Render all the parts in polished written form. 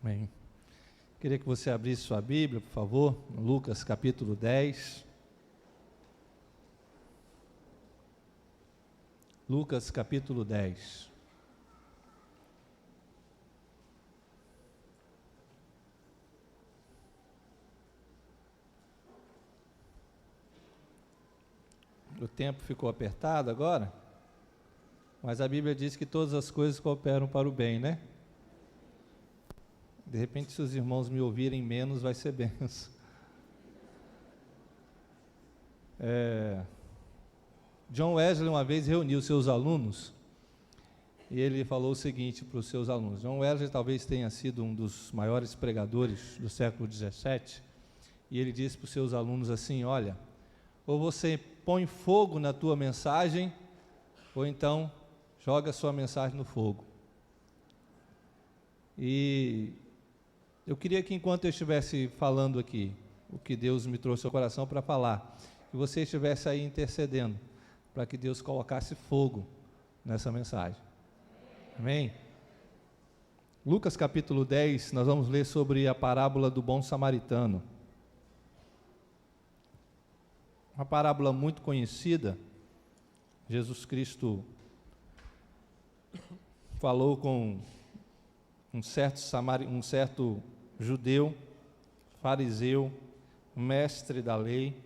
Bem, queria que você abrisse sua Bíblia, por favor, Lucas capítulo 10. Lucas capítulo 10. O tempo ficou apertado agora, mas a Bíblia diz que todas as coisas cooperam para o bem, né? De repente, se os irmãos me ouvirem menos, vai ser benção. John Wesley uma vez reuniu seus alunos e ele falou o seguinte para os seus alunos. John Wesley talvez tenha sido um dos maiores pregadores do século XVII, e ele disse para os seus alunos assim: olha, ou você põe fogo na tua mensagem, ou então joga a sua mensagem no fogo. E eu queria que, enquanto eu estivesse falando aqui, o que Deus me trouxe ao coração para falar, que você estivesse aí intercedendo, para que Deus colocasse fogo nessa mensagem. Amém? Lucas capítulo 10, nós vamos ler sobre a parábola do bom samaritano. Uma parábola muito conhecida. Jesus Cristo falou com um certo judeu, fariseu, mestre da lei,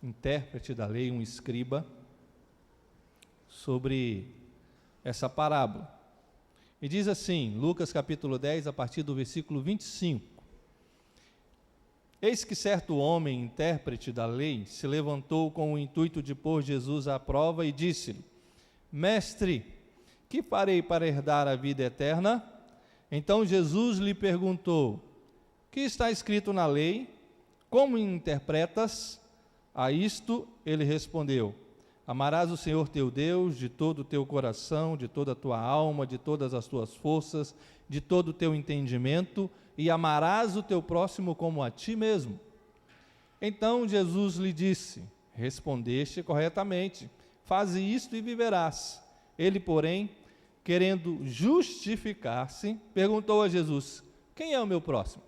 intérprete da lei, um escriba, sobre essa parábola. E diz assim, Lucas capítulo 10, a partir do versículo 25. Eis que certo homem, intérprete da lei, se levantou com o intuito de pôr Jesus à prova e disse-lhe: Mestre, que farei para herdar a vida eterna? Então Jesus lhe perguntou: que está escrito na lei? Como interpretas? A isto ele respondeu: amarás o Senhor teu Deus de todo o teu coração, de toda a tua alma, de todas as tuas forças, de todo o teu entendimento, e amarás o teu próximo como a ti mesmo. Então Jesus lhe disse: respondeste corretamente, faze isto e viverás. Ele, porém, querendo justificar-se, perguntou a Jesus: quem é o meu próximo?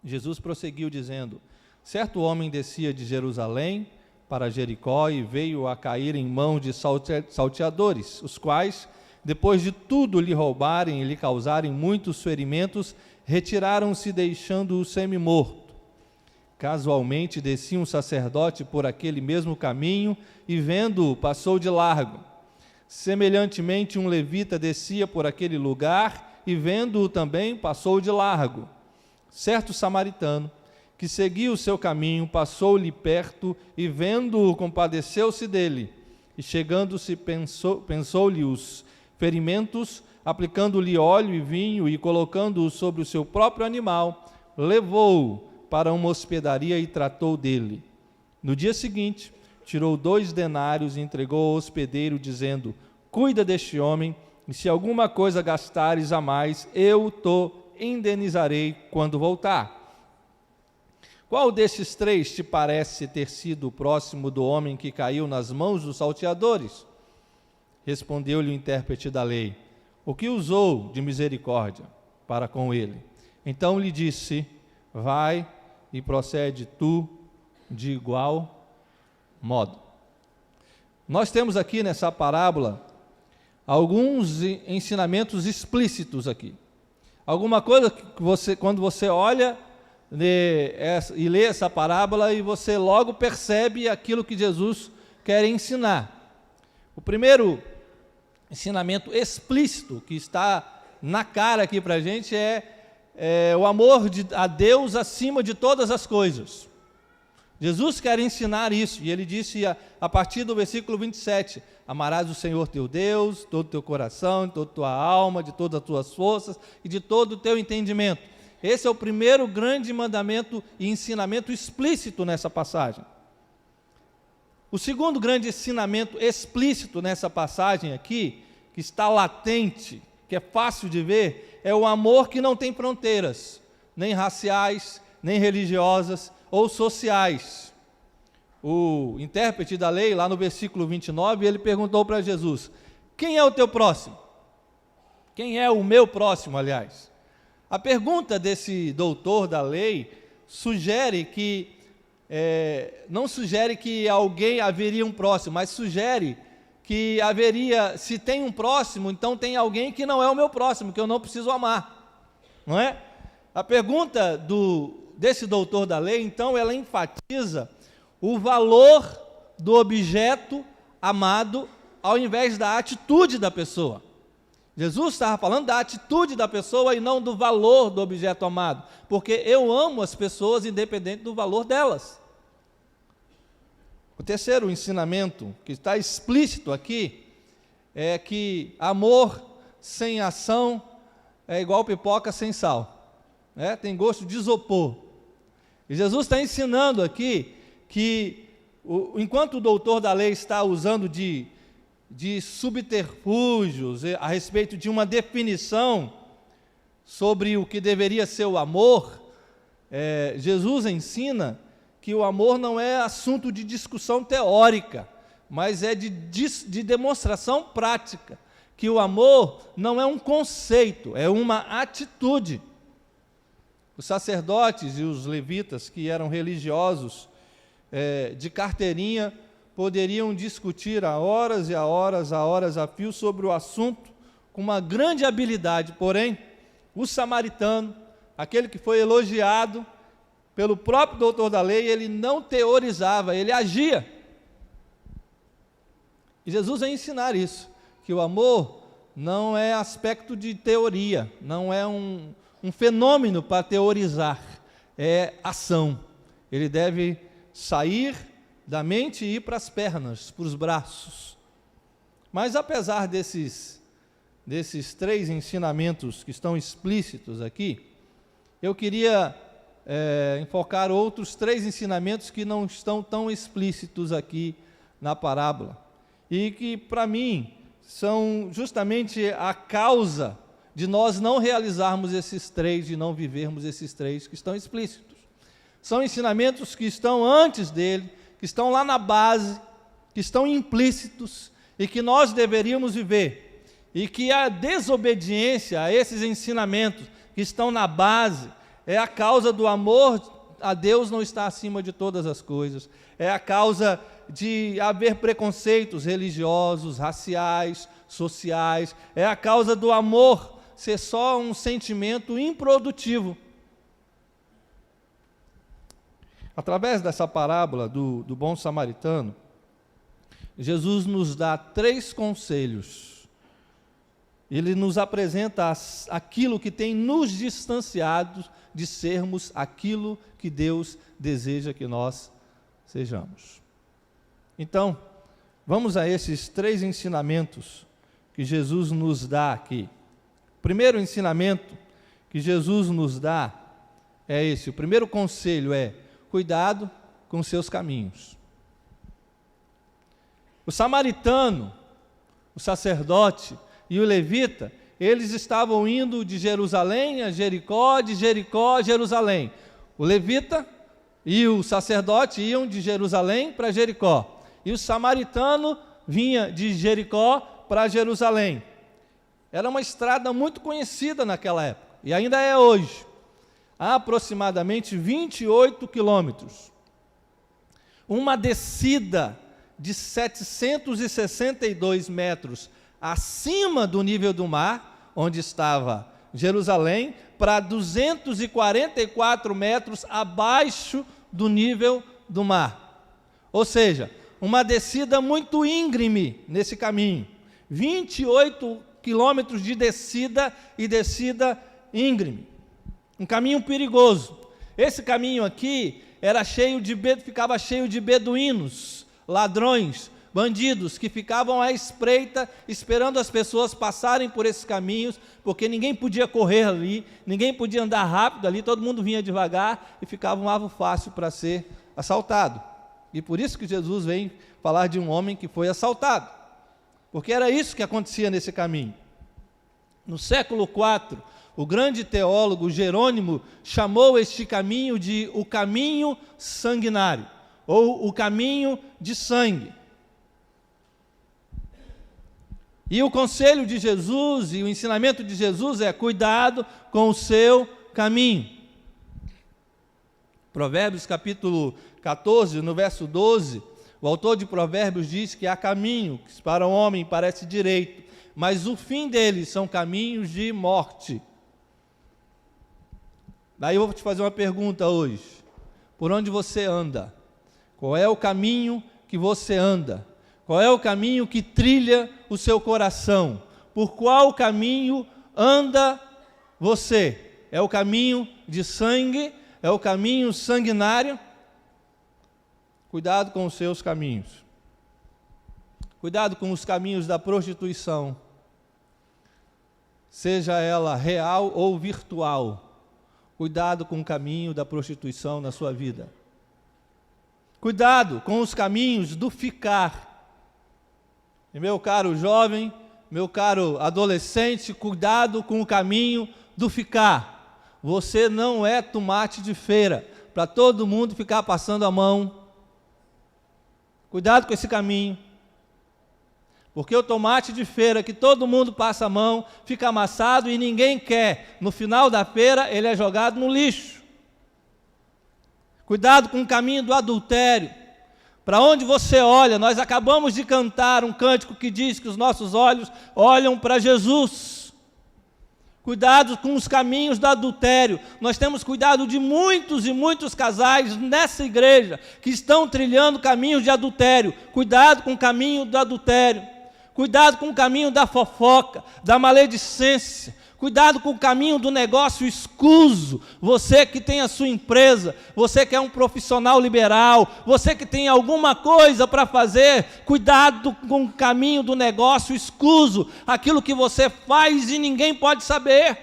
Jesus prosseguiu dizendo: certo homem descia de Jerusalém para Jericó e veio a cair em mãos de salteadores, os quais, depois de tudo lhe roubarem e lhe causarem muitos ferimentos, retiraram-se deixando-o semi-morto. Casualmente descia um sacerdote por aquele mesmo caminho e, vendo-o, passou de largo. Semelhantemente, um levita descia por aquele lugar e, vendo-o também, passou de largo. Certo samaritano, que seguia o seu caminho, passou-lhe perto e, vendo-o, compadeceu-se dele. E, chegando-se, pensou-lhe os ferimentos, aplicando-lhe óleo e vinho e colocando-o sobre o seu próprio animal, levou-o para uma hospedaria e tratou dele. No dia seguinte, tirou 2 denários e entregou ao hospedeiro, dizendo: cuida deste homem, e se alguma coisa gastares a mais, eu te indenizarei quando voltar. Qual destes 3 te parece ter sido o próximo do homem que caiu nas mãos dos salteadores? Respondeu-lhe o intérprete da lei: o que usou de misericórdia para com ele? Então lhe disse: vai e procede tu de igual modo. Nós temos aqui nessa parábola alguns ensinamentos explícitos aqui. Alguma coisa que você, quando você olha e lê essa parábola, e você logo percebe aquilo que Jesus quer ensinar. O primeiro ensinamento explícito que está na cara aqui para a gente é o amor a Deus acima de todas as coisas. Jesus quer ensinar isso, e ele disse a partir do versículo 27, amarás o Senhor teu Deus, todo o teu coração, de toda a tua alma, de todas as tuas forças e de todo o teu entendimento. Esse é o primeiro grande mandamento e ensinamento explícito nessa passagem. O segundo grande ensinamento explícito nessa passagem aqui, que está latente, que é fácil de ver, é o amor que não tem fronteiras, nem raciais, nem religiosas ou sociais. O intérprete da lei, lá no versículo 29, ele perguntou para Jesus: quem é o teu próximo? Quem é o meu próximo, aliás? A pergunta desse doutor da lei sugere que, não sugere que alguém haveria um próximo, mas sugere que haveria, se tem um próximo, então tem alguém que não é o meu próximo, que eu não preciso amar, não é? A pergunta desse doutor da lei, então, ela enfatiza o valor do objeto amado ao invés da atitude da pessoa. Jesus estava falando da atitude da pessoa e não do valor do objeto amado, porque eu amo as pessoas independente do valor delas. O terceiro ensinamento que está explícito aqui é que amor sem ação é igual pipoca sem sal, tem gosto de isopor. E Jesus está ensinando aqui que, enquanto o doutor da lei está usando de subterfúgios a respeito de uma definição sobre o que deveria ser o amor, Jesus ensina que o amor não é assunto de discussão teórica, mas é de demonstração prática, que o amor não é um conceito, é uma atitude. Os sacerdotes e os levitas, que eram religiosos de carteirinha, poderiam discutir a horas e a horas a fio sobre o assunto com uma grande habilidade, porém, o samaritano, aquele que foi elogiado pelo próprio doutor da lei, ele não teorizava, ele agia. E Jesus vai ensinar isso, que o amor não é aspecto de teoria, não é um fenômeno para teorizar, é ação. Ele deve sair da mente e ir para as pernas, para os braços. Mas apesar desses três ensinamentos que estão explícitos aqui, eu queria enfocar outros três ensinamentos que não estão tão explícitos aqui na parábola, e que para mim são justamente a causa de nós não realizarmos esses três, de não vivermos esses três que estão explícitos. São ensinamentos que estão antes dele, que estão lá na base, que estão implícitos e que nós deveríamos viver, e que a desobediência a esses ensinamentos que estão na base é a causa do amor a Deus não estar acima de todas as coisas, é a causa de haver preconceitos religiosos, raciais, sociais, é a causa do amor ser só um sentimento improdutivo. Através dessa parábola do bom samaritano, Jesus nos dá três conselhos. Ele nos apresenta aquilo que tem nos distanciado de sermos aquilo que Deus deseja que nós sejamos. Então, vamos a esses três ensinamentos que Jesus nos dá aqui. O primeiro ensinamento que Jesus nos dá é esse. O primeiro conselho é: cuidado com seus caminhos. O samaritano, o sacerdote e o levita, eles estavam indo de Jerusalém a Jericó, de Jericó a Jerusalém. O levita e o sacerdote iam de Jerusalém para Jericó. E o samaritano vinha de Jericó para Jerusalém. Era uma estrada muito conhecida naquela época, e ainda é hoje. Há aproximadamente 28 quilômetros. Uma descida de 762 metros acima do nível do mar, onde estava Jerusalém, para 244 metros abaixo do nível do mar. Ou seja, uma descida muito íngreme nesse caminho. 28 quilômetros de descida e descida íngreme. Um caminho perigoso. Esse caminho aqui ficava cheio de beduínos, ladrões, bandidos, que ficavam à espreita, esperando as pessoas passarem por esses caminhos, porque ninguém podia correr ali, ninguém podia andar rápido ali, todo mundo vinha devagar e ficava um alvo fácil para ser assaltado. E por isso que Jesus vem falar de um homem que foi assaltado, porque era isso que acontecia nesse caminho. No século IV, o grande teólogo Jerônimo chamou este caminho de o caminho sanguinário, ou o caminho de sangue. E o conselho de Jesus e o ensinamento de Jesus é: cuidado com o seu caminho. Provérbios capítulo 14, no verso 12, o autor de Provérbios diz que há caminho que para o homem parece direito, mas o fim deles são caminhos de morte. Daí eu vou te fazer uma pergunta hoje: por onde você anda? Qual é o caminho que você anda? Qual é o caminho que trilha o seu coração? Por qual caminho anda você? É o caminho de sangue? É o caminho sanguinário? Cuidado com os seus caminhos. Cuidado com os caminhos da prostituição, seja ela real ou virtual. Cuidado com o caminho da prostituição na sua vida. Cuidado com os caminhos do ficar. E meu caro jovem, meu caro adolescente, cuidado com o caminho do ficar. Você não é tomate de feira para todo mundo ficar passando a mão. Cuidado com esse caminho. Porque o tomate de feira que todo mundo passa a mão, fica amassado e ninguém quer. No final da feira, ele é jogado no lixo. Cuidado com o caminho do adultério. Para onde você olha? Nós acabamos de cantar um cântico que diz que os nossos olhos olham para Jesus. Cuidado com os caminhos do adultério. Nós temos cuidado de muitos e muitos casais nessa igreja que estão trilhando caminhos de adultério. Cuidado com o caminho do adultério. Cuidado com o caminho da fofoca, da maledicência. Cuidado com o caminho do negócio escuso. Você que tem a sua empresa, você que é um profissional liberal, você que tem alguma coisa para fazer, cuidado com o caminho do negócio escuso, aquilo que você faz e ninguém pode saber.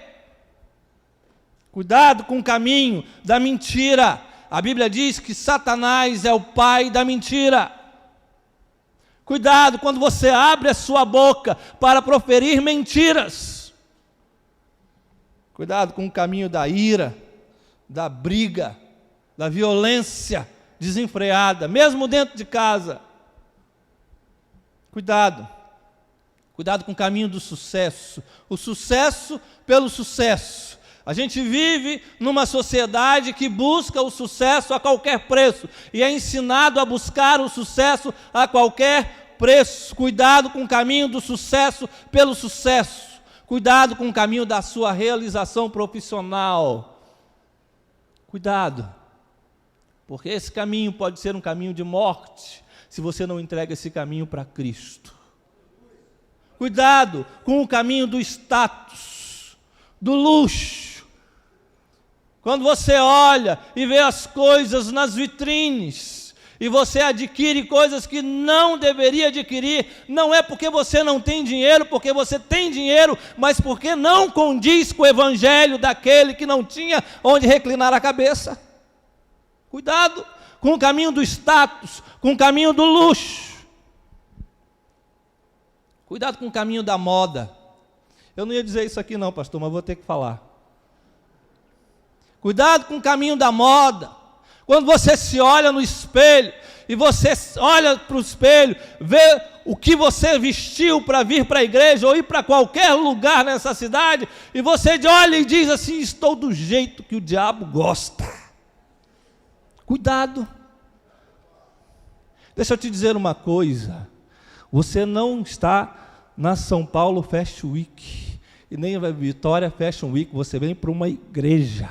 Cuidado com o caminho da mentira. A Bíblia diz que Satanás é o pai da mentira. Cuidado quando você abre a sua boca para proferir mentiras. Cuidado com o caminho da ira, da briga, da violência desenfreada, mesmo dentro de casa. Cuidado. Cuidado com o caminho do sucesso. O sucesso pelo sucesso. A gente vive numa sociedade que busca o sucesso a qualquer preço e é ensinado a buscar o sucesso a qualquer preço. Cuidado com o caminho do sucesso pelo sucesso. Cuidado com o caminho da sua realização profissional. Cuidado, porque esse caminho pode ser um caminho de morte, se você não entrega esse caminho para Cristo. Cuidado com o caminho do status, do luxo. Quando você olha e vê as coisas nas vitrines, e você adquire coisas que não deveria adquirir, não é porque você não tem dinheiro, porque você tem dinheiro, mas porque não condiz com o evangelho daquele que não tinha onde reclinar a cabeça. Cuidado com o caminho do status, com o caminho do luxo. Cuidado com o caminho da moda. Eu não ia dizer isso aqui não, pastor, mas vou ter que falar. Cuidado com o caminho da moda. Quando você se olha no espelho, e você olha para o espelho, vê o que você vestiu para vir para a igreja, ou ir para qualquer lugar nessa cidade, e você olha e diz assim: estou do jeito que o diabo gosta. Cuidado. Deixa eu te dizer uma coisa, você não está na São Paulo Fashion Week, e nem na Vitória Fashion Week, você vem para uma igreja.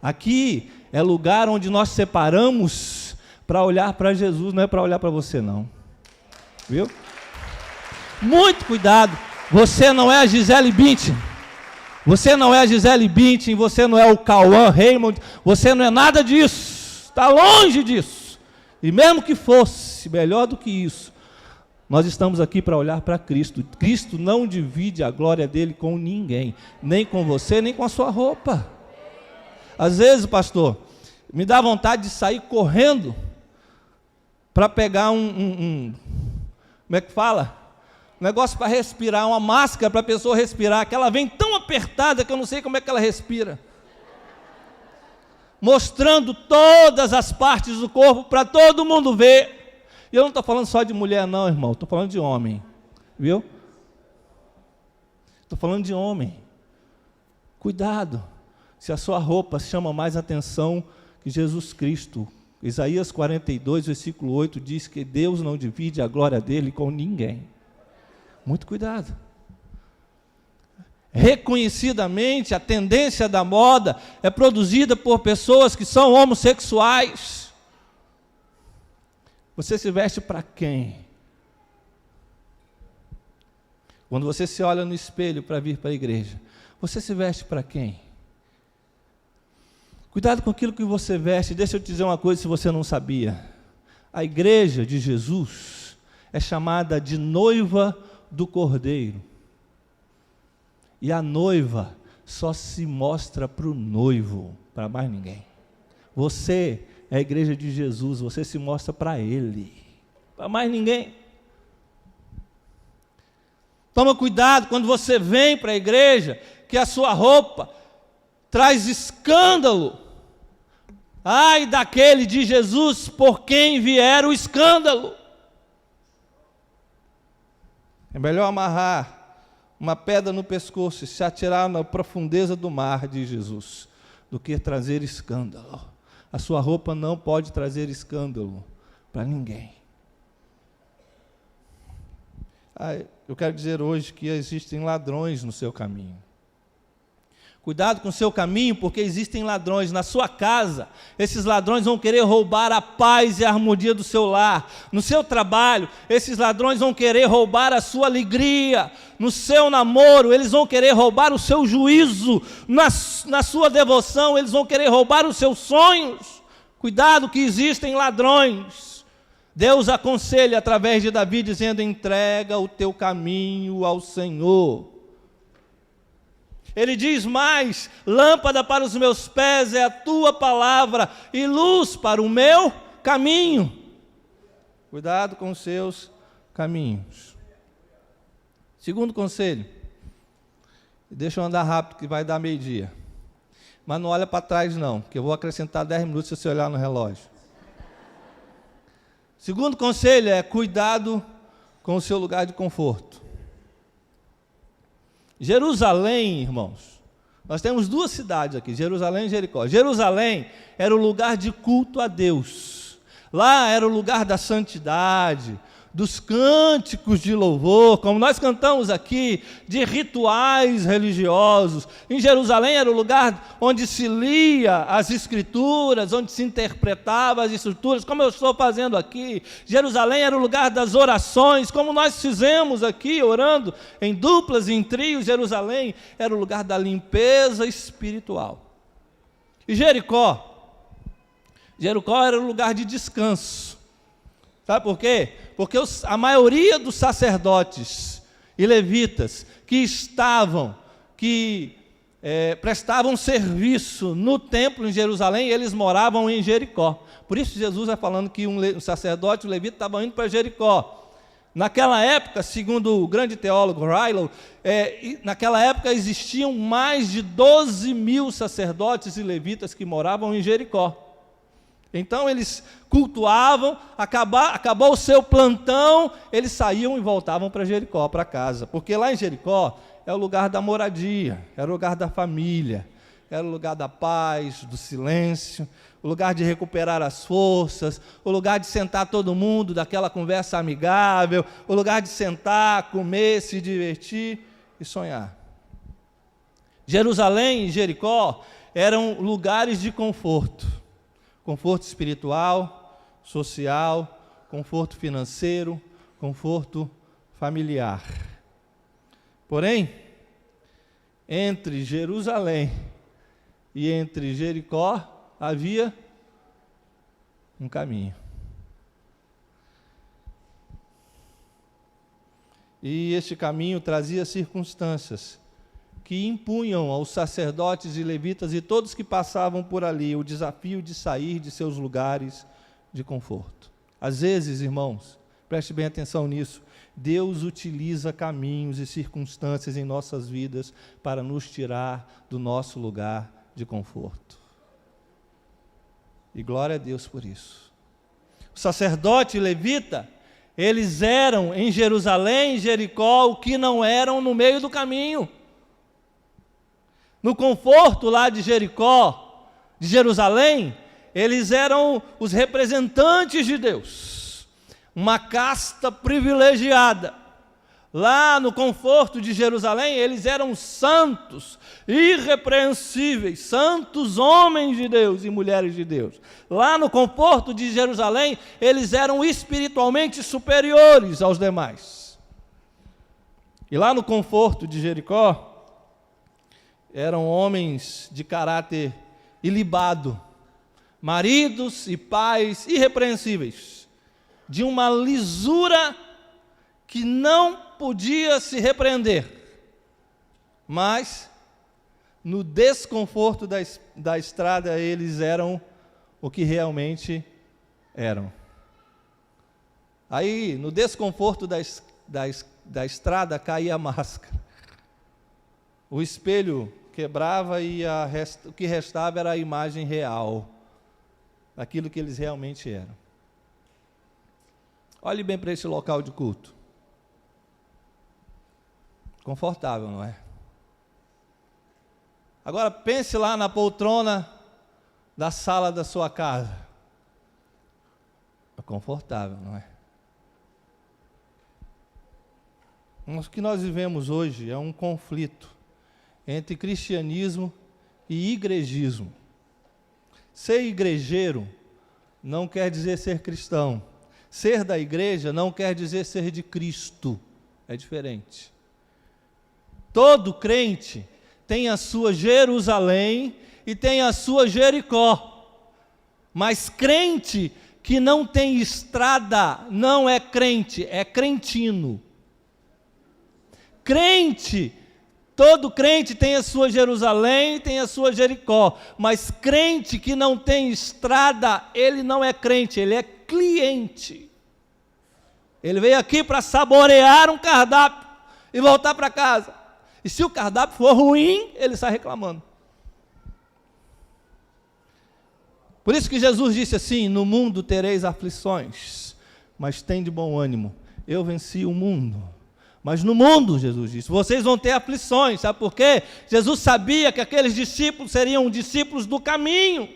Aqui é lugar onde nós separamos para olhar para Jesus, não é para olhar para você não, viu? Muito cuidado, você não é a Gisele Bündchen, você não é a Gisele Bündchen, você não é o Cauã Raymond, você não é nada disso, está longe disso, e mesmo que fosse melhor do que isso, nós estamos aqui para olhar para Cristo. Cristo não divide a glória dele com ninguém, nem com você, nem com a sua roupa. Às vezes, pastor, me dá vontade de sair correndo para pegar como é que fala? Um negócio para respirar, uma máscara para a pessoa respirar, que ela vem tão apertada que eu não sei como é que ela respira. Mostrando todas as partes do corpo para todo mundo ver. E eu não estou falando só de mulher não, irmão, estou falando de homem. viu? Estou falando de homem. Cuidado, se a sua roupa chama mais atenção que Jesus Cristo. Isaías 42, versículo 8, diz que Deus não divide a glória dele com ninguém. Muito cuidado. Reconhecidamente, a tendência da moda é produzida por pessoas que são homossexuais. Você se veste para quem? Quando você se olha no espelho para vir para a igreja, você se veste para quem? Cuidado com aquilo que você veste. Deixa eu te dizer uma coisa se você não sabia. A igreja de Jesus é chamada de noiva do Cordeiro. E a noiva só se mostra para o noivo, para mais ninguém. Você é a igreja de Jesus, você se mostra para Ele, para mais ninguém. Toma cuidado quando você vem para a igreja, que a sua roupa traz escândalo. Ai daquele de Jesus por quem vier o escândalo. É melhor amarrar uma pedra no pescoço e se atirar na profundeza do mar, diz Jesus, do que trazer escândalo. A sua roupa não pode trazer escândalo para ninguém. Eu quero dizer hoje que existem ladrões no seu caminho. Cuidado com o seu caminho, porque existem ladrões na sua casa. Esses ladrões vão querer roubar a paz e a harmonia do seu lar. No seu trabalho, esses ladrões vão querer roubar a sua alegria. No seu namoro, eles vão querer roubar o seu juízo. Na sua devoção, eles vão querer roubar os seus sonhos. Cuidado que existem ladrões. Deus aconselha através de Davi, dizendo: entrega o teu caminho ao Senhor. Ele diz mais: lâmpada para os meus pés é a tua palavra e luz para o meu caminho. Cuidado com os seus caminhos. Segundo conselho, deixa eu andar rápido que vai dar meio-dia. Mas não olha para trás não, que eu vou acrescentar 10 minutos se você olhar no relógio. Segundo conselho é: cuidado com o seu lugar de conforto. Jerusalém, irmãos, nós temos duas cidades aqui, Jerusalém e Jericó. Jerusalém era o lugar de culto a Deus. Lá era o lugar da santidade, dos cânticos de louvor, como nós cantamos aqui, de rituais religiosos. Em Jerusalém era o lugar onde se lia as escrituras, onde se interpretava as escrituras, como eu estou fazendo aqui. Jerusalém era o lugar das orações, como nós fizemos aqui, orando em duplas e em trios. Jerusalém era o lugar da limpeza espiritual. E Jericó era o lugar de descanso. Sabe por quê? Porque a maioria dos sacerdotes e levitas que prestavam serviço no templo em Jerusalém, eles moravam em Jericó. Por isso Jesus vai falando que um sacerdote e um levita estavam indo para Jericó. Naquela época, segundo o grande teólogo Rylow, naquela época existiam mais de 12 mil sacerdotes e levitas que moravam em Jericó. Então eles cultuavam, acabou o seu plantão, eles saíam e voltavam para Jericó, para casa, porque lá em Jericó é o lugar da moradia, era o lugar da família, era o lugar da paz, do silêncio, o lugar de recuperar as forças, o lugar de sentar todo mundo, daquela conversa amigável, o lugar de sentar, comer, se divertir e sonhar. Jerusalém e Jericó eram lugares de conforto. Conforto espiritual, social, conforto financeiro, conforto familiar. Porém, entre Jerusalém e entre Jericó havia um caminho. E este caminho trazia circunstâncias que impunham aos sacerdotes e levitas e todos que passavam por ali o desafio de sair de seus lugares de conforto. Às vezes, irmãos, preste bem atenção nisso, Deus utiliza caminhos e circunstâncias em nossas vidas para nos tirar do nosso lugar de conforto. E glória a Deus por isso. O sacerdote e levita Eles eram em Jerusalém, Jericó, o que não eram no meio do caminho. No conforto lá de Jericó, de Jerusalém, eles eram os representantes de Deus, uma casta privilegiada. Lá no conforto de Jerusalém, eles eram santos, irrepreensíveis, santos homens de Deus e mulheres de Deus. Lá no conforto de Jerusalém, eles eram espiritualmente superiores aos demais. E lá no conforto de Jericó, eram homens de caráter ilibado, maridos e pais irrepreensíveis, de uma lisura que não podia se repreender, mas no desconforto da estrada eles eram o que realmente eram. Aí, no desconforto da estrada, caía a máscara, o espelho quebrava e o que restava era a imagem real, daquilo que eles realmente eram. Olhe bem para esse local de culto. Confortável, não é? Agora pense lá na poltrona da sala da sua casa. É confortável, não é? Mas o que nós vivemos hoje é um conflito entre cristianismo e igrejismo. Ser igrejeiro não quer dizer ser cristão. Ser da igreja não quer dizer ser de Cristo. É diferente. Todo crente tem a sua Jerusalém e tem a sua Jericó. Mas crente que não tem estrada não é crente, é crentino. Todo crente tem a sua Jerusalém, tem a sua Jericó, mas crente que não tem estrada, ele não é crente, ele é cliente. Ele veio aqui para saborear um cardápio e voltar para casa. E se o cardápio for ruim, ele sai reclamando. Por isso que Jesus disse assim: no mundo tereis aflições, mas tem de bom ânimo, eu venci o mundo. Mas no mundo, Jesus disse, vocês vão ter aflições, sabe por quê? Jesus sabia que aqueles discípulos seriam discípulos do caminho,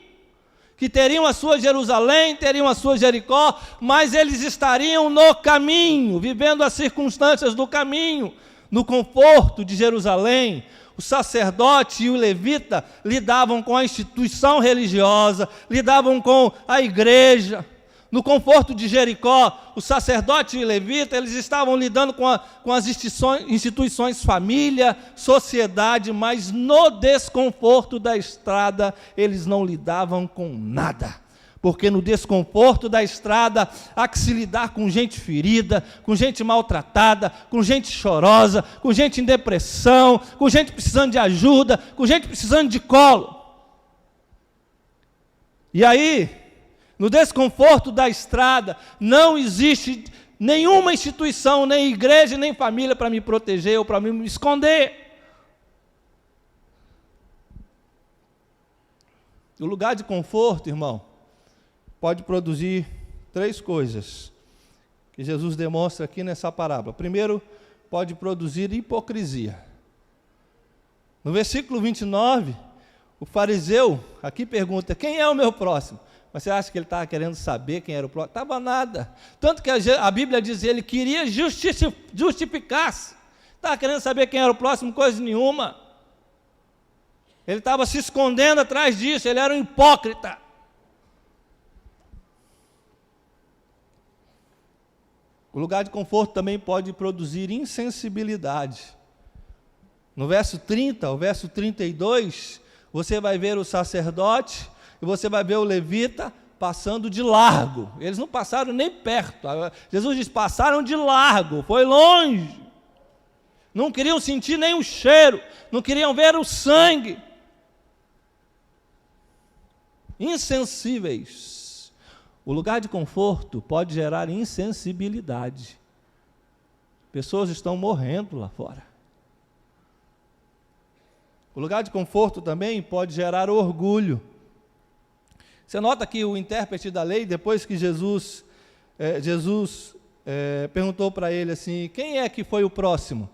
que teriam a sua Jerusalém, teriam a sua Jericó, mas eles estariam no caminho, vivendo as circunstâncias do caminho, no conforto de Jerusalém. O sacerdote e o levita lidavam com a instituição religiosa, lidavam com a igreja. No conforto de Jericó, o sacerdote e o levita, eles estavam lidando com as instituições família, sociedade, mas no desconforto da estrada, eles não lidavam com nada. Porque no desconforto da estrada, há que se lidar com gente ferida, com gente maltratada, com gente chorosa, com gente em depressão, com gente precisando de ajuda, com gente precisando de colo. E aí, no desconforto da estrada, não existe nenhuma instituição, nem igreja, nem família para me proteger ou para me esconder. O lugar de conforto, irmão, pode produzir 3 coisas que Jesus demonstra aqui nessa parábola. Primeiro, pode produzir hipocrisia. No versículo 29, o fariseu aqui pergunta: quem é o meu próximo? Mas você acha que ele estava querendo saber quem era o próximo? Estava nada. Tanto que a Bíblia diz que ele queria justificar-se. Estava querendo saber quem era o próximo, coisa nenhuma. Ele estava se escondendo atrás disso, ele era um hipócrita. O lugar de conforto também pode produzir insensibilidade. No verso 30 ao verso 32, você vai ver o sacerdote e você vai ver o levita passando de largo. Eles não passaram nem perto. Jesus diz, passaram de largo, foi longe. Não queriam sentir nem o cheiro, não queriam ver o sangue. Insensíveis. O lugar de conforto pode gerar insensibilidade. Pessoas estão morrendo lá fora. O lugar de conforto também pode gerar orgulho. Você nota que o intérprete da lei, depois que Jesus perguntou para ele assim, quem é que foi o próximo?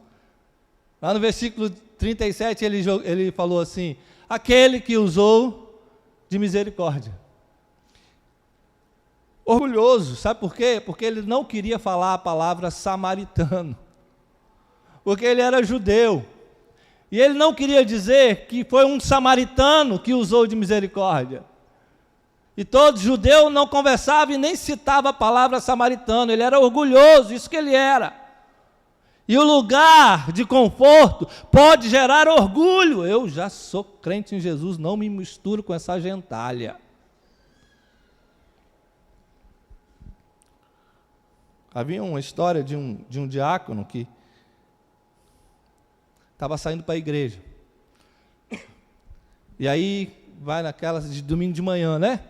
Lá no versículo 37 ele falou assim, aquele que usou de misericórdia. Orgulhoso, sabe por quê? Porque ele não queria falar a palavra samaritano, porque ele era judeu, e ele não queria dizer que foi um samaritano que usou de misericórdia. E todo judeu não conversava e nem citava a palavra samaritano, ele era orgulhoso, isso que ele era. E o lugar de conforto pode gerar orgulho. Eu já sou crente em Jesus, não me misturo com essa gentalha. Havia uma história de um diácono que estava saindo para a igreja. E aí vai naquelas de domingo de manhã, né?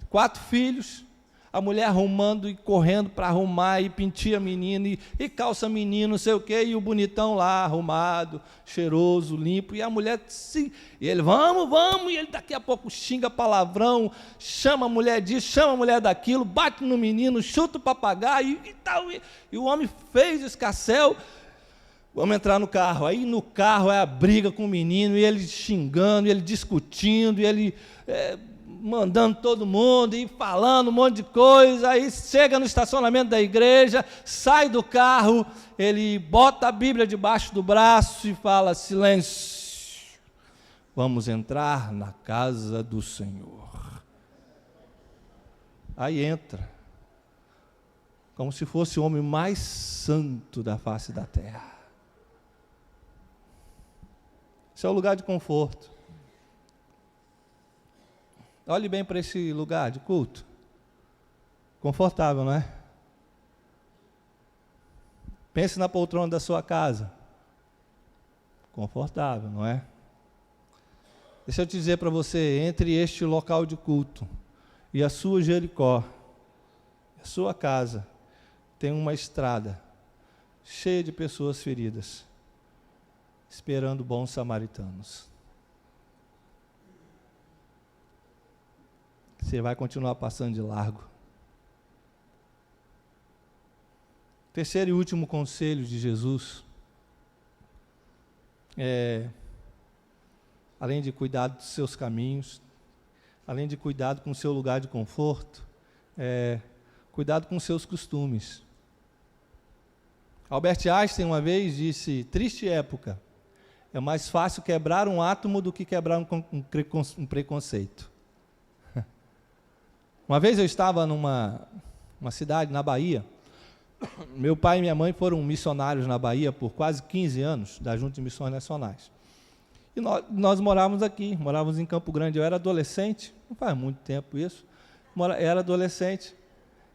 4 filhos, a mulher arrumando e correndo para arrumar, e penteia menino, e calça menino, não sei o quê, e o bonitão lá, arrumado, cheiroso, limpo, e a mulher, sim, e ele, vamos, e ele daqui a pouco xinga palavrão, chama a mulher disso, chama a mulher daquilo, bate no menino, chuta o papagaio, e tal, e o homem fez escarcéu. Vamos entrar no carro. Aí no carro é a briga com o menino, e ele xingando, e ele discutindo, e ele mandando todo mundo, e falando um monte de coisa. Aí chega no estacionamento da igreja, sai do carro, ele bota a Bíblia debaixo do braço e fala, silêncio, vamos entrar na casa do Senhor. Aí entra, como se fosse o homem mais santo da face da terra. Esse é o lugar de conforto. Olhe bem para esse lugar de culto. Confortável, não é? Pense na poltrona da sua casa. Confortável, não é? Deixa eu te dizer para você, entre este local de culto e a sua Jericó, a sua casa, tem uma estrada cheia de pessoas feridas, esperando bons samaritanos. Você vai continuar passando de largo. Terceiro e último conselho de Jesus além de cuidar dos seus caminhos, além de cuidado com o seu lugar de conforto, cuidado com os seus costumes. Albert Einstein uma vez disse, triste época, é mais fácil quebrar um átomo do que quebrar um preconceito. Uma vez eu estava numa cidade na Bahia, meu pai e minha mãe foram missionários na Bahia por quase 15 anos, da Junta de Missões Nacionais. E nós morávamos aqui, morávamos em Campo Grande. Eu era adolescente, não faz muito tempo isso, era adolescente,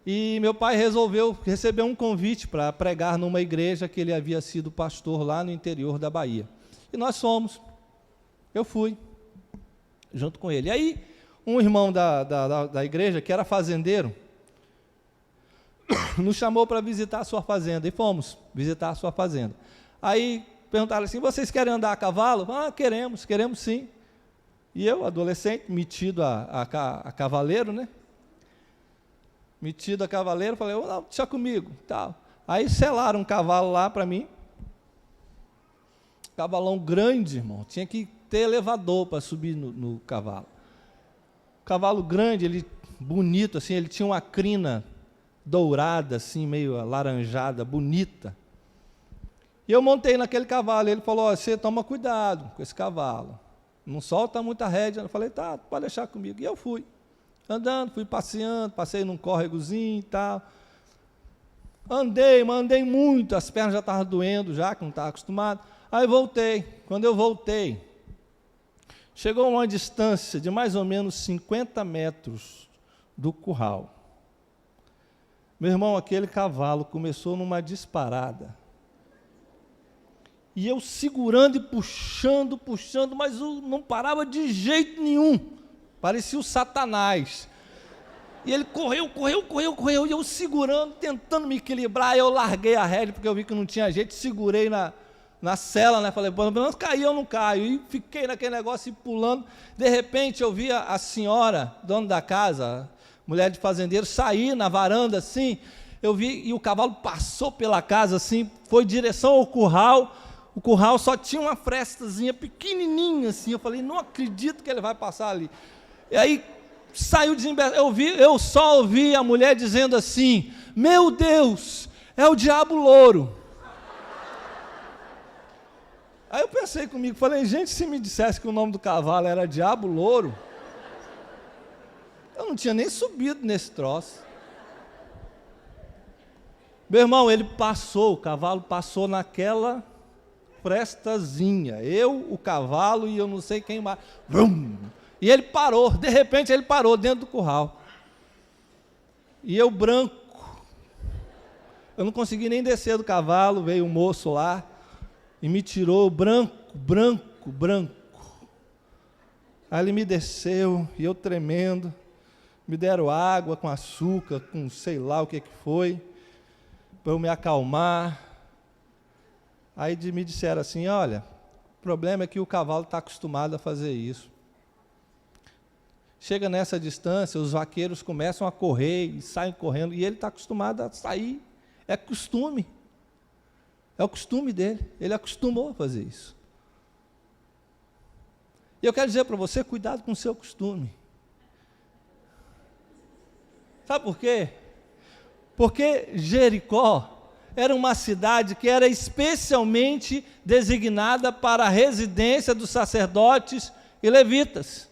e meu pai resolveu receber um convite para pregar numa igreja que ele havia sido pastor lá no interior da Bahia. E nós fomos, eu fui, junto com ele. E aí, um irmão da igreja, que era fazendeiro, nos chamou para visitar a sua fazenda, e fomos visitar a sua fazenda. Aí perguntaram assim, vocês querem andar a cavalo? Queremos sim. E eu, adolescente, metido a cavaleiro, né? Metido a cavaleiro, falei, não, deixa comigo, tal. Aí selaram um cavalo lá para mim, cavalão grande, irmão, tinha que ter elevador para subir no cavalo. Cavalo grande, ele bonito, assim, ele tinha uma crina dourada, assim, meio alaranjada, bonita. E eu montei naquele cavalo, ele falou, você toma cuidado com esse cavalo, não solta muita rédea. Eu falei, tá, pode deixar comigo. E eu fui, andando, fui passeando, passei num córregozinho e tal. Andei muito, as pernas já estavam doendo, já que não estava acostumado. Aí voltei, quando eu voltei, chegou a uma distância de mais ou menos 50 metros do curral. Meu irmão, aquele cavalo começou numa disparada. E eu segurando e puxando, mas não parava de jeito nenhum. Parecia o Satanás. E ele correu, e eu segurando, tentando me equilibrar. Eu larguei a rédea, porque eu vi que não tinha jeito, segurei na sela, né? Falei, pelo menos cair eu não caio. E fiquei naquele negócio, pulando. De repente, eu vi a senhora, dona da casa, mulher de fazendeiro, sair na varanda assim. eu vi, e o cavalo passou pela casa assim, foi em direção ao curral. O curral só tinha uma frestazinha pequenininha assim. Eu falei, não acredito que ele vai passar ali. E aí saiu desembestado. Eu só ouvi a mulher dizendo assim: meu Deus, é o diabo louro. Aí eu pensei comigo, falei, gente, se me dissesse que o nome do cavalo era Diabo Louro, eu não tinha nem subido nesse troço. Meu irmão, ele passou, o cavalo passou naquela frestazinha, eu, o cavalo e eu não sei quem mais. Vrum! E ele parou, de repente ele parou dentro do curral. E eu branco, eu não consegui nem descer do cavalo, veio um moço lá e me tirou branco. Aí ele me desceu e eu tremendo, me deram água com açúcar, com sei lá o que foi, para eu me acalmar. Aí me disseram assim, olha, o problema é que o cavalo está acostumado a fazer isso. Chega nessa distância, os vaqueiros começam a correr e saem correndo, e ele está acostumado a sair, é costume. É o costume dele, ele acostumou a fazer isso. E eu quero dizer para você, cuidado com o seu costume. Sabe por quê? Porque Jericó era uma cidade que era especialmente designada para a residência dos sacerdotes e levitas.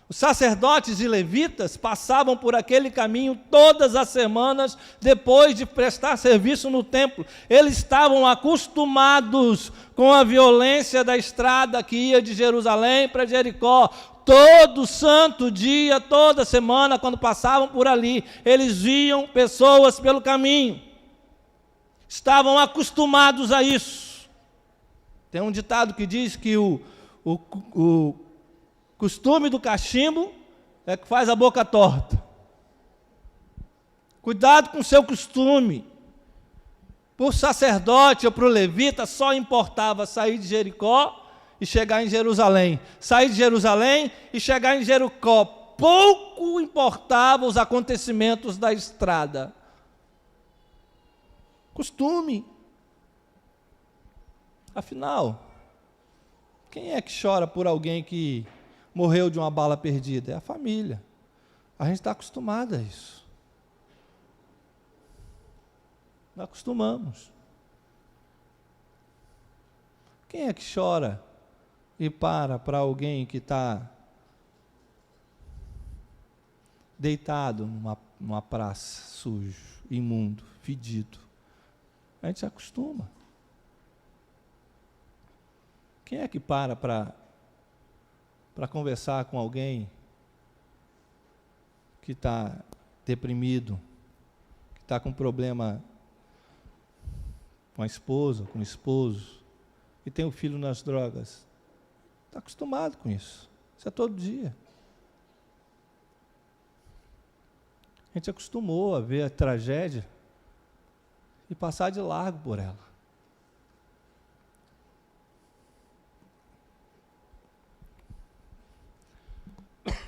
Os sacerdotes e levitas passavam por aquele caminho todas as semanas depois de prestar serviço no templo. Eles estavam acostumados com a violência da estrada que ia de Jerusalém para Jericó. Todo santo dia, toda semana, quando passavam por ali, eles viam pessoas pelo caminho. Estavam acostumados a isso. Tem um ditado que diz que o costume do cachimbo é que faz a boca torta. Cuidado com o seu costume. Para o sacerdote ou para o levita, só importava sair de Jericó e chegar em Jerusalém. Sair de Jerusalém e chegar em Jericó. Pouco importava os acontecimentos da estrada. Costume. Afinal, quem é que chora por alguém que morreu de uma bala perdida? É a família. A gente está acostumado a isso. Nós acostumamos. Quem é que chora e para alguém que está deitado numa praça, sujo, imundo, fedido? A gente se acostuma. Quem é que para conversar com alguém que está deprimido, que está com problema com a esposa, com o esposo, e tem o filho nas drogas? Está acostumado com isso. Isso é todo dia. A gente acostumou a ver a tragédia e passar de largo por ela.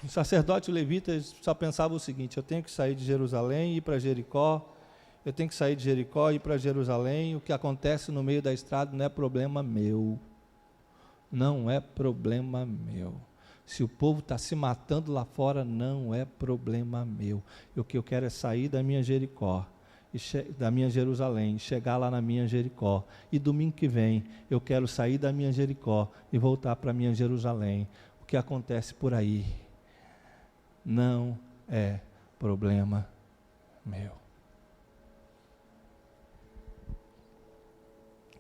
O sacerdote levita só pensava o seguinte: eu tenho que sair de Jerusalém e ir para Jericó, eu tenho que sair de Jericó e ir para Jerusalém, o que acontece no meio da estrada não é problema meu. Não é problema meu. Se o povo está se matando lá fora, não é problema meu. O que eu quero é sair da minha Jericó, da minha Jerusalém, chegar lá na minha Jericó. E domingo que vem, eu quero sair da minha Jericó e voltar para a minha Jerusalém. O que acontece por aí não é problema meu.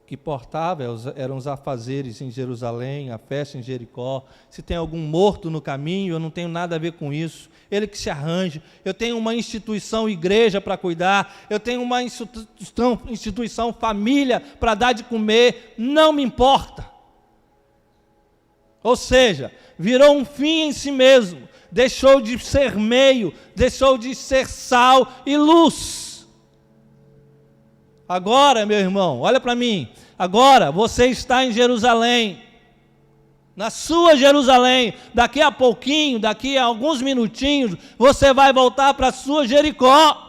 Que importava eram os afazeres em Jerusalém, a festa em Jericó. Se tem algum morto no caminho, eu não tenho nada a ver com isso. Ele que se arranje. Eu tenho uma instituição igreja para cuidar. Eu tenho uma instituição família para dar de comer. Não me importa. Ou seja, virou um fim em si mesmo. Deixou de ser meio, deixou de ser sal e luz. Agora, meu irmão, olha para mim. Agora você está em Jerusalém, na sua Jerusalém. Daqui a pouquinho, daqui a alguns minutinhos, você vai voltar para a sua Jericó.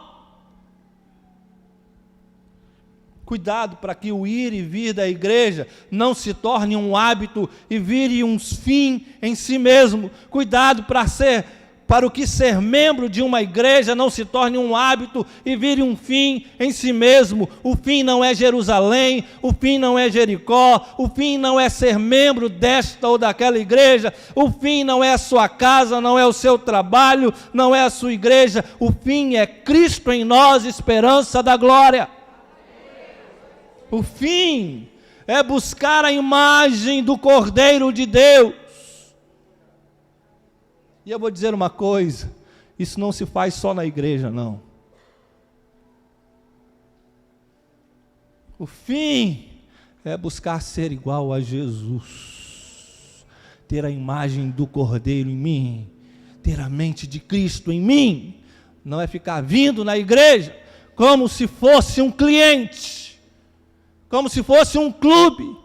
Cuidado para que o ir e vir da igreja não se torne um hábito e vire um fim em si mesmo. Cuidado para o que ser membro de uma igreja não se torne um hábito e vire um fim em si mesmo. O fim não é Jerusalém, o fim não é Jericó, o fim não é ser membro desta ou daquela igreja, o fim não é a sua casa, não é o seu trabalho, não é a sua igreja, o fim é Cristo em nós, esperança da glória. O fim é buscar a imagem do Cordeiro de Deus. E eu vou dizer uma coisa, isso não se faz só na igreja, não. O fim é buscar ser igual a Jesus, ter a imagem do Cordeiro em mim, ter a mente de Cristo em mim. Não é ficar vindo na igreja como se fosse um cliente, como se fosse um clube.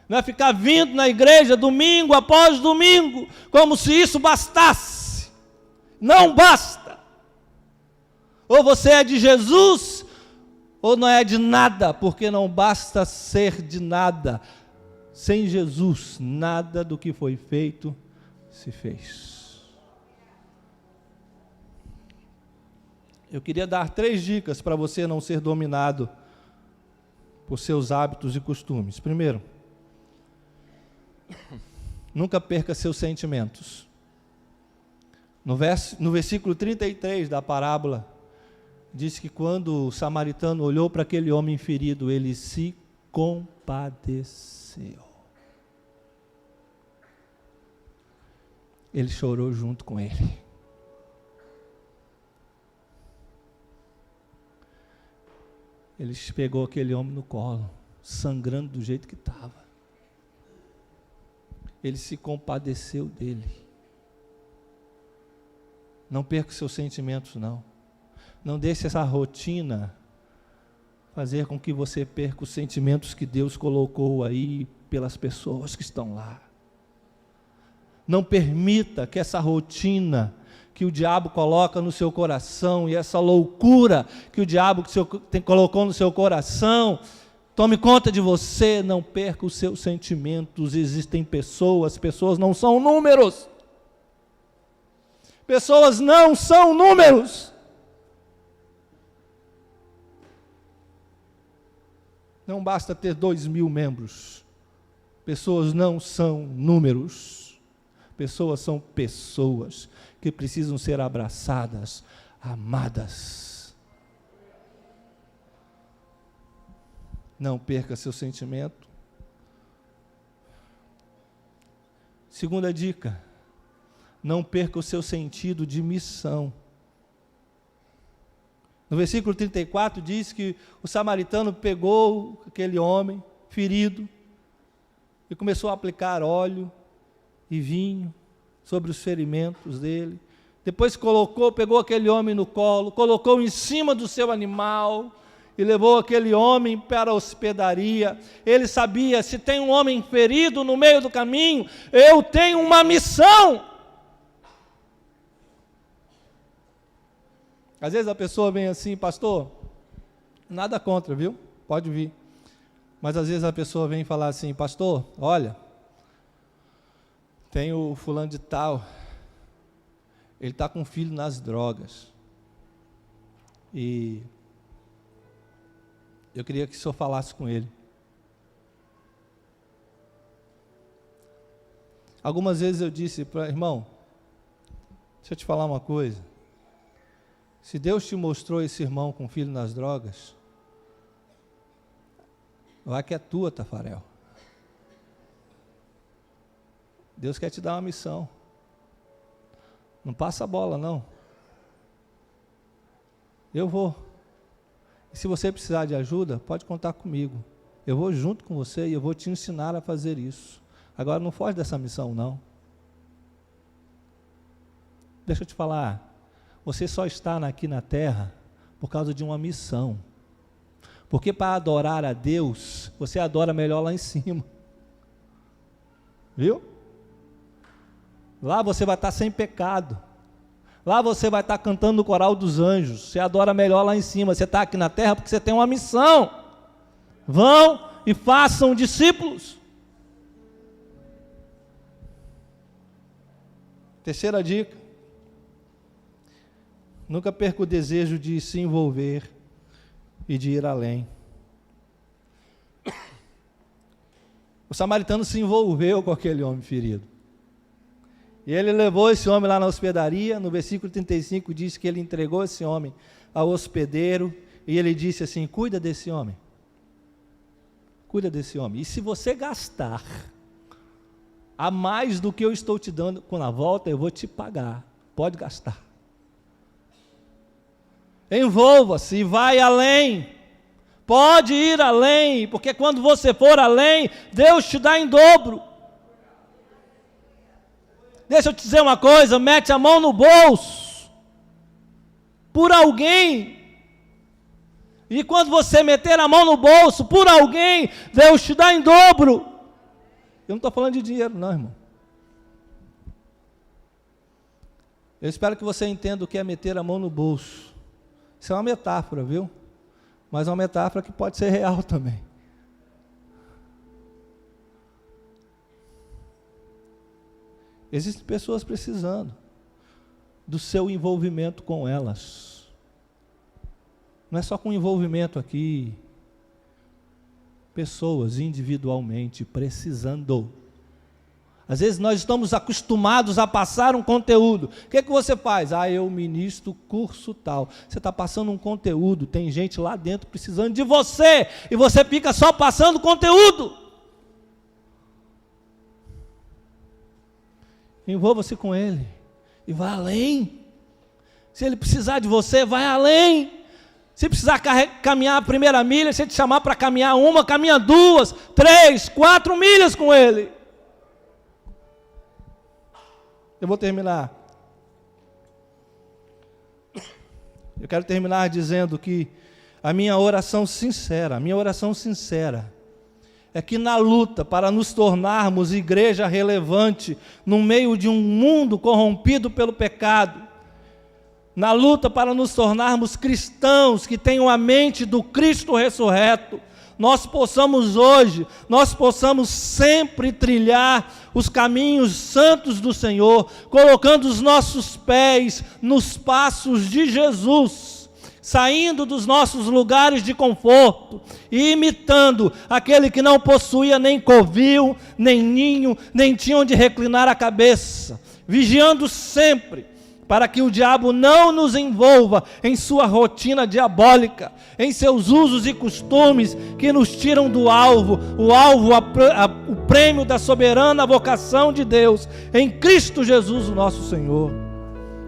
Não é ficar vindo na igreja domingo após domingo, como se isso bastasse. Não basta. Ou você é de Jesus, ou não é de nada, porque não basta ser de nada. Sem Jesus, nada do que foi feito se fez. Eu queria dar 3 dicas para você não ser dominado por seus hábitos e costumes. Primeiro, nunca perca seus sentimentos. No versículo 33 da parábola, diz que quando o samaritano olhou para aquele homem ferido, ele se compadeceu. Ele chorou junto com ele. Ele pegou aquele homem no colo, sangrando do jeito que estava. Ele se compadeceu dele. Não perca os seus sentimentos, não. Não deixe essa rotina fazer com que você perca os sentimentos que Deus colocou aí pelas pessoas que estão lá. Não permita que essa rotina que o diabo coloca no seu coração e essa loucura que o diabo colocou no seu coração tome conta de você. Não perca os seus sentimentos. Existem pessoas não são números. Pessoas não são números. Não basta ter 2.000 membros. Pessoas não são números. Pessoas são pessoas que precisam ser abraçadas, amadas. Não perca seu sentimento. Segunda dica, não perca o seu sentido de missão. No versículo 34 diz que o samaritano pegou aquele homem ferido e começou a aplicar óleo e vinho sobre os ferimentos dele. Depois pegou aquele homem no colo, colocou em cima do seu animal e levou aquele homem para a hospedaria. Ele sabia, se tem um homem ferido no meio do caminho, eu tenho uma missão. Às vezes a pessoa vem assim, pastor, nada contra, viu? Pode vir. Mas às vezes a pessoa vem falar assim, pastor, olha, tem o fulano de tal, ele está com um filho nas drogas. E eu queria que o senhor falasse com ele. Algumas vezes eu disse para irmão, deixa eu te falar uma coisa. Se Deus te mostrou esse irmão com filho nas drogas, vai que é tua, Tafarel. Deus quer te dar uma missão. Não passa a bola, não. Eu vou. E se você precisar de ajuda, pode contar comigo. Eu vou junto com você e eu vou te ensinar a fazer isso. Agora não foge dessa missão, não. Deixa eu te falar. Você só está aqui na terra por causa de uma missão. Porque para adorar a Deus, você adora melhor lá em cima. Viu? Lá você vai estar sem pecado. Lá você vai estar cantando no coral dos anjos. Você adora melhor lá em cima. Você está aqui na terra porque você tem uma missão. Vão e façam discípulos. Terceira dica: nunca perca o desejo de se envolver e de ir além. O samaritano se envolveu com aquele homem ferido. E ele levou esse homem lá na hospedaria. No versículo 35 diz que ele entregou esse homem ao hospedeiro. E ele disse assim: cuida desse homem. Cuida desse homem. E se você gastar a mais do que eu estou te dando com a volta, eu vou te pagar. Pode gastar. Envolva-se e vai além. Pode ir além, porque quando você for além, Deus te dá em dobro. Deixa eu te dizer uma coisa: mete a mão no bolso por alguém. E quando você meter a mão no bolso por alguém, Deus te dá em dobro. Eu não estou falando de dinheiro não, irmão. Eu espero que você entenda o que é meter a mão no bolso. Isso é uma metáfora, viu? Mas é uma metáfora que pode ser real também. Existem pessoas precisando do seu envolvimento com elas. Não é só com envolvimento aqui. Pessoas individualmente precisando. Às vezes nós estamos acostumados a passar um conteúdo. O que você faz? Eu ministro curso tal. Você está passando um conteúdo, tem gente lá dentro precisando de você, e você fica só passando conteúdo. Envolva-se com ele e vá além. Se ele precisar de você, vai além. Se precisar caminhar a primeira milha, se ele te chamar para caminhar uma, caminha 2, 3, 4 milhas com ele. Eu vou terminar. Eu quero terminar dizendo que a minha oração sincera é que na luta para nos tornarmos igreja relevante no meio de um mundo corrompido pelo pecado, na luta para nos tornarmos cristãos que tenham a mente do Cristo ressurreto, nós possamos sempre trilhar os caminhos santos do Senhor, colocando os nossos pés nos passos de Jesus, saindo dos nossos lugares de conforto e imitando aquele que não possuía nem covil, nem ninho, nem tinha onde reclinar a cabeça, vigiando sempre, para que o diabo não nos envolva em sua rotina diabólica, em seus usos e costumes que nos tiram do alvo, o prêmio da soberana vocação de Deus, em Cristo Jesus o nosso Senhor.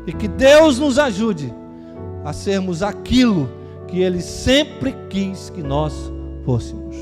E que Deus nos ajude a sermos aquilo que Ele sempre quis que nós fôssemos.